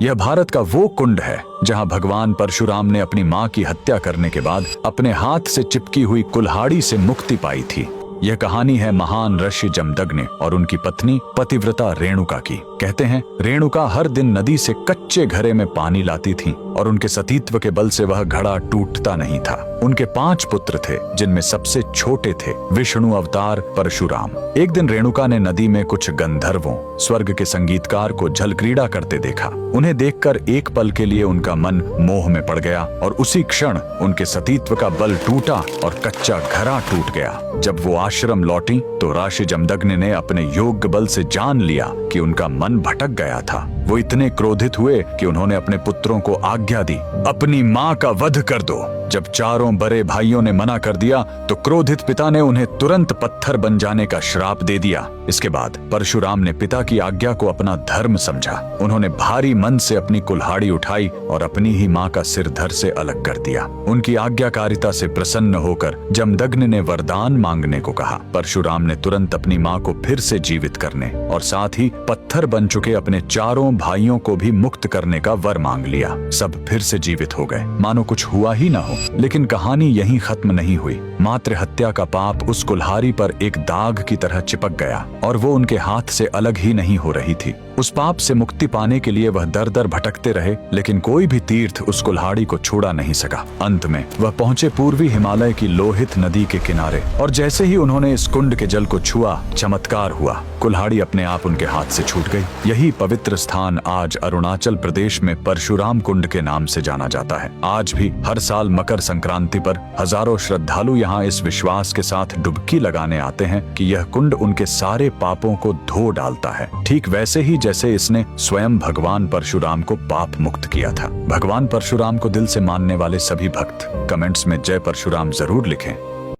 यह भारत का वो कुंड है जहां भगवान परशुराम ने अपनी मां की हत्या करने के बाद अपने हाथ से चिपकी हुई कुल्हाड़ी से मुक्ति पाई थी। यह कहानी है महान ऋषि जमदग्नि और उनकी पत्नी पतिव्रता रेणुका की। कहते हैं रेणुका हर दिन नदी से कच्चे घड़े में पानी लाती थी और उनके सतीत्व के बल से वह घड़ा टूटता नहीं था। उनके 5 पुत्र थे जिनमें सबसे छोटे थे विष्णु अवतार परशुराम। एक दिन रेणुका ने नदी में कुछ गंधर्वों स्वर्ग के संगीतकार को जल क्रीड़ा करते देखा। उन्हें देखकर एक पल के लिए उनका मन मोह में पड़ गया और उसी क्षण उनके सतीत्व का बल टूटा और कच्चा घड़ा टूट गया। जब वो आश्रम लौटी तो ऋषि जमदग्नि ने अपने योग्य बल से जान लिया कि उनका मन भटक गया था। वो इतने क्रोधित हुए कि उन्होंने अपने पुत्रों को आज्ञा दी, अपनी मां का वध कर दो। जब चारों बड़े भाइयों ने मना कर दिया तो क्रोधित पिता ने उन्हें तुरंत पत्थर बन जाने का श्राप दे दिया। इसके बाद परशुराम ने पिता की आज्ञा को अपना धर्म समझा। उन्होंने भारी मन से अपनी कुल्हाड़ी उठाई और अपनी ही मां का सिर धड़ से अलग कर दिया। उनकी आज्ञाकारिता से प्रसन्न होकर जमदग्नि ने वरदान मांगने को कहा। परशुराम ने तुरंत अपनी मां को फिर से जीवित करने और साथ ही पत्थर बन चुके अपने चारों भाइयों को भी मुक्त करने का वर मांग लिया। सब फिर से जीवित हो गए, मानो कुछ हुआ ही ना हो। लेकिन कहानी यहीं खत्म नहीं हुई। मातृ हत्या का पाप उस कुल्हाड़ी पर एक दाग की तरह चिपक गया और वो उनके हाथ से अलग ही नहीं हो रही थी। उस पाप से मुक्ति पाने के लिए वह दर दर भटकते रहे, लेकिन कोई भी तीर्थ उस कुल्हाड़ी को छुड़ा नहीं सका। अंत में वह पहुंचे पूर्वी हिमालय की लोहित नदी के किनारे और जैसे ही उन्होंने इस कुंड के जल को छुआ, चमत्कार हुआ। कुल्हाड़ी अपने आप उनके हाथ से छूट गई। यही पवित्र स्थान आज अरुणाचल प्रदेश में परशुराम कुंड के नाम से जाना जाता है। आज भी हर साल मकर संक्रांति पर हजारों श्रद्धालु यहाँ इस विश्वास के साथ डुबकी लगाने आते हैं कि यह कुंड उनके सारे पापों को धो डालता है, ठीक वैसे ही जैसे इसने स्वयं भगवान परशुराम को पाप मुक्त किया था। भगवान परशुराम को दिल से मानने वाले सभी भक्त कमेंट्स में जय परशुराम जरूर लिखें।